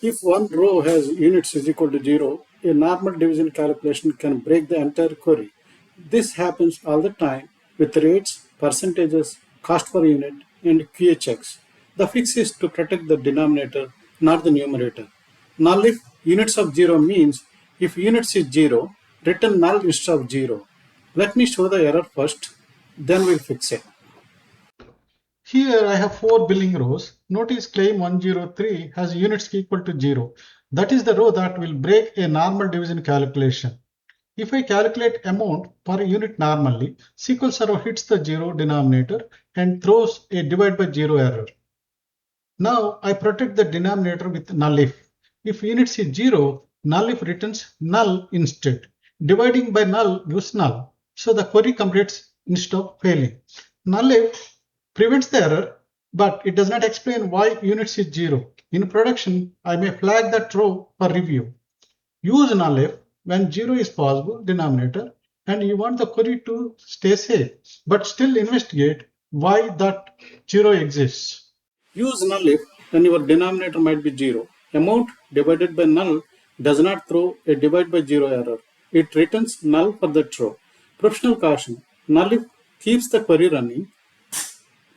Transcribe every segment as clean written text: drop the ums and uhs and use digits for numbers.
If one row has units is equal to 0, a normal division calculation can break the entire query. This happens all the time with rates, percentages, cost per unit, and QHX. The fix is to protect the denominator, not the numerator. NULLIF units of 0 means if units is 0, return null instead of 0. Let me show the error first, then we'll fix it. Here I have 4 billing rows. Notice claim 103 has units equal to 0. That is the row that will break a normal division calculation. If I calculate amount per unit normally, SQL Server hits the 0 denominator and throws a divide by 0 error. Now I protect the denominator with NULLIF. If units is 0, NULLIF returns null instead. Dividing by null gives null. So the query completes instead of failing. NULLIF prevents the error, but it does not explain why units is 0. In production, I may flag that row for review. Use NULLIF when 0 is possible denominator and you want the query to stay safe, but still investigate why that 0 exists. Use NULLIF when your denominator might be 0. Amount divided by null does not throw a divide by 0 error. It returns null for that row. Professional caution: NULLIF keeps the query running,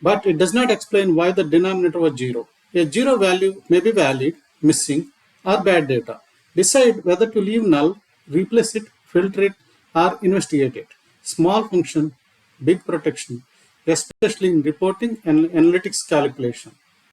but it does not explain why the denominator was 0. A 0 value may be valid, missing, or bad data. Decide whether to leave null, replace it, filter it, or investigate it. Small function, big protection, especially in reporting and analytics calculation.